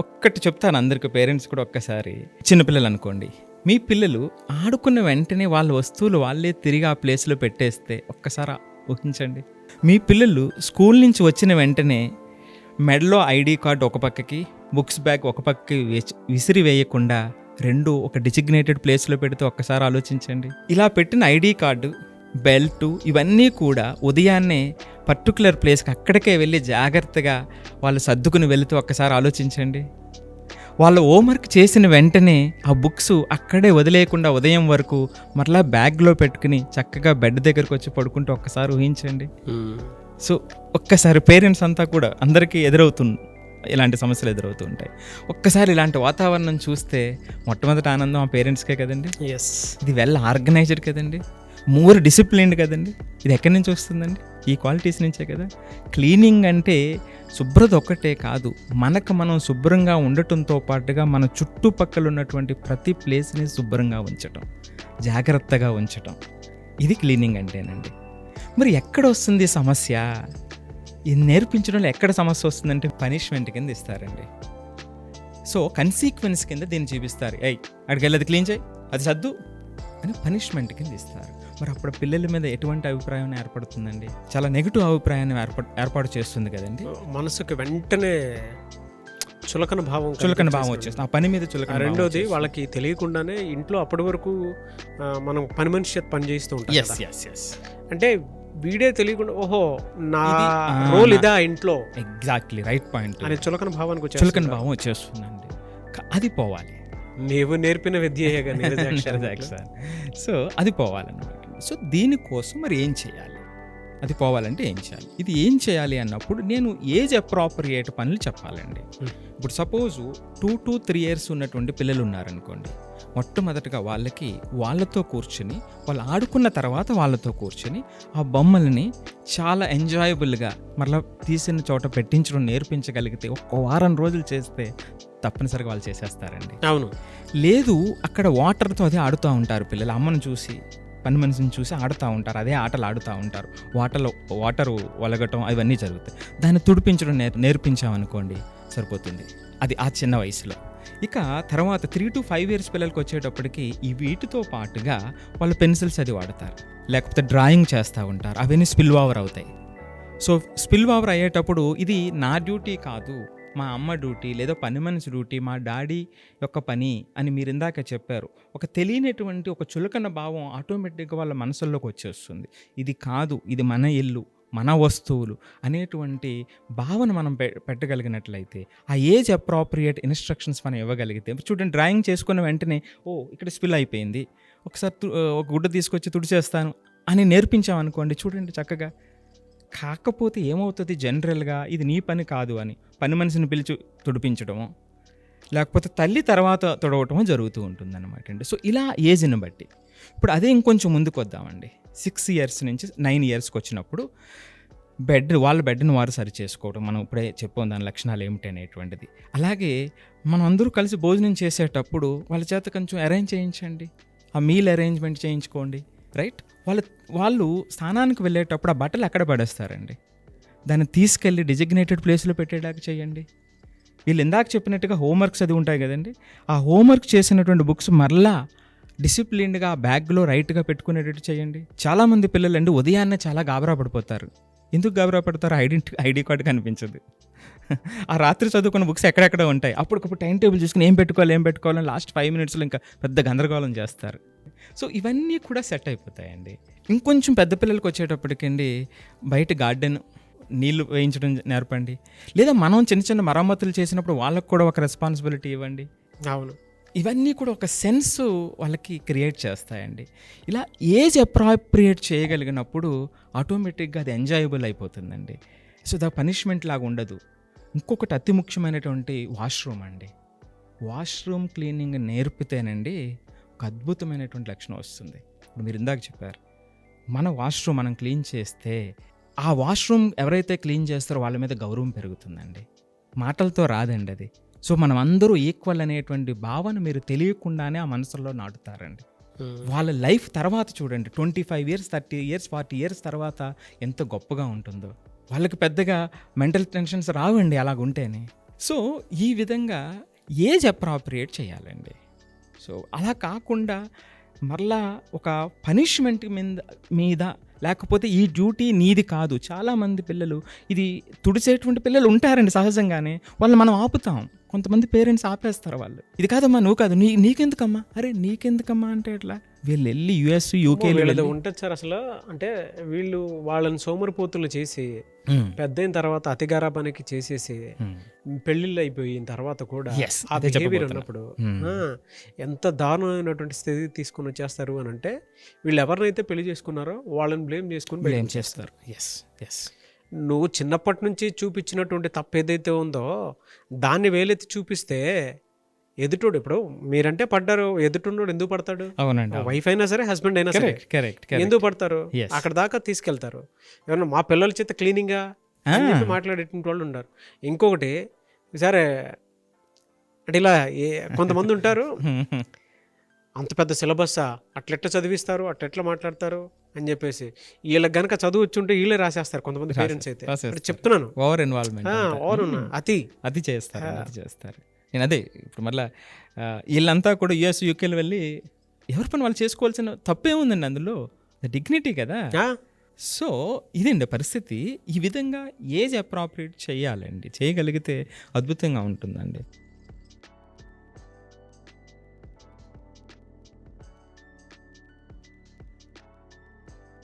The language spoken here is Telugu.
ఒక్కటి చెప్తాను అందరికి, పేరెంట్స్ కూడా ఒక్కసారి. చిన్నపిల్లలు అనుకోండి, మీ పిల్లలు ఆడుకున్న వెంటనే వాళ్ళ వస్తువులు వాళ్ళే తిరిగి ఆ ప్లేస్లో పెట్టేస్తే ఒక్కసారి ఊహించండి. మీ పిల్లలు స్కూల్ నుంచి వచ్చిన వెంటనే మెడలో ఐడి కార్డు ఒక పక్కకి, బుక్స్ బ్యాగ్ ఒక పక్కకి విసిరి వేయకుండా రెండు ఒక డిజిగ్నేటెడ్ ప్లేస్లో పెడితే ఒక్కసారి ఆలోచించండి. ఇలా పెట్టిన ఐడి కార్డు, బెల్టు ఇవన్నీ కూడా ఉదయాన్నే పర్టికులర్ ప్లేస్కి అక్కడికే వెళ్ళి జాగ్రత్తగా వాళ్ళు సర్దుకుని వెళుతూ ఒక్కసారి ఆలోచించండి. వాళ్ళ హోంవర్క్ చేసిన వెంటనే ఆ బుక్స్ అక్కడే వదిలేయకుండా ఉదయం వరకు మరలా బ్యాగ్లో పెట్టుకుని చక్కగా బెడ్ దగ్గరకు వచ్చి పడుకుంటూ ఒక్కసారి ఊహించండి. సో ఒక్కసారి పేరెంట్స్ అంతా కూడా అందరికీ ఇలాంటి సమస్యలు ఎదురవుతూ ఉంటాయి. ఒక్కసారి ఇలాంటి వాతావరణం చూస్తే మొట్టమొదటి ఆనందం ఆ పేరెంట్స్కే కదండి. ఇది వెల్ ఆర్గనైజ్డ్ కదండి, మోర్ డిసిప్లిన్డ్ కదండి. ఇది ఎక్కడి నుంచి వస్తుందండి? ఈ క్వాలిటీస్ నుంచే కదా. క్లీనింగ్ అంటే శుభ్రత ఒక్కటే కాదు, మనకు మనం శుభ్రంగా ఉండటంతో పాటుగా మన చుట్టుపక్కల ఉన్నటువంటి ప్రతి ప్లేస్ని శుభ్రంగా ఉంచటం, జాగ్రత్తగా ఉంచటం, ఇది క్లీనింగ్ అంటేనండి. మరి ఎక్కడ వస్తుంది సమస్య? ఇది నేర్పించడంలో ఎక్కడ సమస్య వస్తుందంటే పనిష్మెంట్ కింద ఇస్తారండి. సో కన్సీక్వెన్స్ కింద దీన్ని చూపిస్తారు. అక్కడికి వెళ్ళి అది క్లీన్ చేయి, అది సర్దు అని పనిష్మెంట్ కింద ఇస్తారు. మరి అప్పుడు పిల్లల మీద ఎటువంటి అభిప్రాయం ఏర్పడుతుందండి? చాలా నెగిటివ్ అభిప్రాయాన్ని ఏర్పాటు చేస్తుంది కదండి. మనసుకు వెంటనే చులకన భావం వచ్చేస్తుంది, ఆ పని మీద చులకన. రెండోది, వాళ్ళకి తెలియకుండానే ఇంట్లో అప్పటి వరకు మనం పని మనిషి చేత పని చేస్తూ ఉంటాం. అంటే వీడే తెలియకుండా ఓహో నా రోల్ ఇదా ఇంట్లో, ఎగ్జాక్ట్లీ రైట్ పాయింట్ అని చులకన భావం వచ్చేస్తుందండి. అది పోవాలి. నీవు నేర్పిన విద్య. సో అది పోవాలన్నమాట. సో దీనికోసం మరి ఏం చేయాలి? అది పోవాలంటే ఏం చేయాలి? ఇది ఏం చేయాలి అన్నప్పుడు నేను ఏజ్ అప్రాప్రియేట్ పనులు చెప్పాలండి. ఇప్పుడు సపోజు 2 to 3 years ఉన్నటువంటి పిల్లలు ఉన్నారనుకోండి, మొట్టమొదటిగా వాళ్ళతో కూర్చుని, వాళ్ళు ఆడుకున్న తర్వాత వాళ్ళతో కూర్చుని ఆ బొమ్మల్ని చాలా ఎంజాయబుల్గా మరలా తీసిన చోట పెట్టించడం నేర్పించగలిగితే 1 వారం రోజులు చేస్తే తప్పనిసరిగా వాళ్ళు చేసేస్తారండి. అవును. లేదు, అక్కడ వాటర్తో అదే ఆడుతూ ఉంటారు పిల్లలు, అమ్మను చూసి పని మనిషిని చూసి ఆడుతూ ఉంటారు, అదే ఆటలు ఆడుతూ ఉంటారు, వాటర్ ఒలగటం అవన్నీ జరుగుతాయి. దాన్ని తుడిపించడం నేర్పించామనుకోండి సరిపోతుంది, అది ఆ చిన్న వయసులో. ఇక తర్వాత 3 to 5 years పిల్లలకి వచ్చేటప్పటికి ఈ వీటితో పాటుగా వాళ్ళు పెన్సిల్స్ అది వాడతారు, లేకపోతే డ్రాయింగ్ చేస్తూ ఉంటారు, అవన్నీ స్పిల్ ఓవర్ అవుతాయి. సో స్పిల్ ఓవర్ అయ్యేటప్పుడు ఇది నా డ్యూటీ కాదు, మా అమ్మ డ్యూటీ, లేదా పని మనిషి డ్యూటీ, మా డాడీ యొక్క పని అని మీరు ఇందాక చెప్పారు. ఒక తెలియనటువంటి ఒక చులకన భావం ఆటోమేటిక్గా వాళ్ళ మనసుల్లోకి వచ్చేస్తుంది. ఇది కాదు, ఇది మన ఇల్లు, మన వస్తువులు అనేటువంటి భావన మనం పెట్టగలిగినట్లయితే, ఆ ఏజ్ అప్రాప్రియేట్ ఇన్స్ట్రక్షన్స్ మనం ఇవ్వగలిగితే, చూడండి డ్రాయింగ్ చేసుకున్న వెంటనే ఇక్కడ స్పిల్ అయిపోయింది, ఒకసారి ఒక గుడ్డ తీసుకొచ్చి తుడిచేస్తాను అని నేర్పించామనుకోండి, చూడండి చక్కగా. కాకపోతే ఏమవుతుంది జనరల్గా, ఇది నీ పని కాదు అని పని మనిషిని పిలిచి తుడిపించడమో, లేకపోతే తల్లి తర్వాత తుడవటమో జరుగుతూ ఉంటుందన్నమాట అండి. సో ఇలా ఏజ్ని బట్టి. ఇప్పుడు ఇంకొంచెం ముందుకు వద్దామండి. 6 years నుంచి 9 yearsకి వచ్చినప్పుడు వాళ్ళ బెడ్ని వారు సరి చేసుకోవడం, మనం ఇప్పుడే చెప్పాం దాని లక్షణాలు ఏమిటి అనేటువంటిది. అలాగే మనం అందరూ కలిసి భోజనం చేసేటప్పుడు వాళ్ళ చేత కొంచెం అరేంజ్ చేయించండి, ఆ మీల్ అరేంజ్మెంట్ చేయించుకోండి, రైట్. వాళ్ళు స్నానానికి వెళ్ళేటప్పుడు ఆ బట్టలు ఎక్కడ పడేస్తారండి, దాన్ని తీసుకెళ్ళి డిజిగ్నేటెడ్ ప్లేస్లో పెట్టేలాగా చేయండి. వీళ్ళు ఇందాక చెప్పినట్టుగా హోంవర్క్స్ అది ఉంటాయి కదండి, ఆ హోంవర్క్ చేసినటువంటి బుక్స్ మరలా డిసిప్లిన్డ్గా ఆ బ్యాగ్లో రైట్గా పెట్టుకునేటట్టు చేయండి. చాలామంది పిల్లలండి ఉదయాన్నే చాలా గాబరా పడిపోతారు. ఎందుకు గాబరా పడతారు? ఐడి కార్డు కనిపించదు. ఆ రాత్రి చదువుకున్న బుక్స్ ఎక్కడెక్కడ ఉంటాయి, అప్పటికప్పుడు టైం టేబుల్ చూసుకుని ఏం పెట్టుకోవాలని లాస్ట్ 5 minutesలో ఇంకా పెద్ద గందరగోళం చేస్తారు. సో ఇవన్నీ కూడా సెట్ అయిపోతాయండి. ఇంకొంచెం పెద్ద పిల్లలకి వచ్చేటప్పటికండి, బయట గార్డెన్ నీళ్లు వేయించడం నేర్పండి, లేదా మనం చిన్న చిన్న మరమ్మతులు చేసినప్పుడు వాళ్ళకు కూడా ఒక రెస్పాన్సిబిలిటీ ఇవ్వండి. అవును. ఇవన్నీ కూడా ఒక సెన్స్ వాళ్ళకి క్రియేట్ చేస్తాయండి. ఇలా ఏజ్ అప్రాప్రియేట్ చేయగలిగినప్పుడు ఆటోమేటిక్గా అది ఎంజాయబుల్ అయిపోతుందండి. సో దా పనిష్మెంట్ లాగా ఉండదు. ఇంకొకటి అతి ముఖ్యమైనటువంటి వాష్రూమ్ అండి. వాష్రూమ్ క్లీనింగ్ నేర్పితేనండి ఒక అద్భుతమైనటువంటి లక్షణం వస్తుంది. ఇప్పుడు మీరు ఇందాక చెప్పారు, మన వాష్రూమ్ మనం క్లీన్ చేస్తే ఆ వాష్రూమ్ ఎవరైతే క్లీన్ చేస్తారో వాళ్ళ మీద గౌరవం పెరుగుతుందండి. మాటలతో రాదండి అది. సో మనం అందరూ ఈక్వల్ అనేటువంటి భావన మీరు తెలియకుండానే ఆ మనసులో నాటుతారండి. వాళ్ళ లైఫ్ తర్వాత చూడండి, 25 years 30 years 40 years తర్వాత ఎంత గొప్పగా ఉంటుందో. వాళ్ళకి పెద్దగా మెంటల్ టెన్షన్స్ రావండి అలాగుంటేనే. సో ఈ విధంగా ఏజ్ అప్రాప్రియేట్ చేయాలండి. సో అలా కాకుండా మరలా ఒక పనిష్మెంట్ మీద లేకపోతే ఈ డ్యూటీ నీది కాదు. చాలామంది పిల్లలు ఇది తుడిచేటువంటి పిల్లలు ఉంటారండి సహజంగానే, వాళ్ళని మనం ఆపుతాం. కొంతమంది పేరెంట్స్ ఆపేస్తారు, వాళ్ళు ఇది కాదమ్మా, నువ్వు కాదు, నీకెందుకమ్మా, అరే నీకెందుకమ్మా అంటే ఎట్లా? వీళ్ళు వెళ్ళి యుఎస్ యూకే ఉంటుంది సార్ అసలు. అంటే వీళ్ళు వాళ్ళని సోమరిపోతులు చేసి పెద్దయిన తర్వాత అతిగారాపానికి చేసేసి పెళ్లిళ్ళు అయిపోయిన తర్వాత కూడా ఆ బిహేవియర్ ఉన్నప్పుడు ఎంత దారుణమైనటువంటి స్థితి తీసుకుని వచ్చేస్తారు అని అంటే, వీళ్ళు ఎవరినైతే పెళ్లి చేసుకున్నారో వాళ్ళని బ్లేమ్ చేసుకుని చేస్తారు. నువ్వు చిన్నప్పటి నుంచి చూపించినటువంటి తప్పు ఏదైతే ఉందో దాన్ని వేలెత్తి చూపిస్తే ఎదుటోడు, ఇప్పుడు మీరంటే పడ్డారు, ఎదుటిన్నోడు ఎందుకు పడతాడు? అవునండి. వైఫ్ అయినా సరే, హస్బెండ్ అయినా సరే, ఎందుకు పడతారు? అక్కడ దాకా తీసుకెళ్తారు. ఏమన్నా మా పిల్లల చేత క్లీనింగ్గా మాట్లాడేటువంటి వాళ్ళు ఉన్నారు. ఇంకొకటి సరే అంటే ఇలా కొంతమంది ఉంటారు, అంత పెద్ద సిలబస్సా అట్లెట్లా చదివిస్తారు, అట్లెట్లా మాట్లాడతారు అని చెప్పేసి వీళ్ళకి గనక చదువు వచ్చుంటే వీళ్ళే రాసేస్తారు కొంతమంది పేరెంట్స్ అయితే. చెప్తున్నాను, ఓవర్ ఇన్వాల్వ్మెంట్, అతి చేస్తారు. నేను అదే ఇప్పుడు మళ్ళీ వీళ్ళంతా కూడా యుఎస్ యూకేలు వెళ్ళి ఎవరి పని వాళ్ళు చేసుకోవాల్సిన తప్పేముందండి అందులో, డిగ్నిటీ కదా. సో ఇదండి పరిస్థితి. ఈ విధంగా ఏజ్ అప్రాప్రియేట్ చేయాలండి, చేయగలిగితే అద్భుతంగా ఉంటుందండి.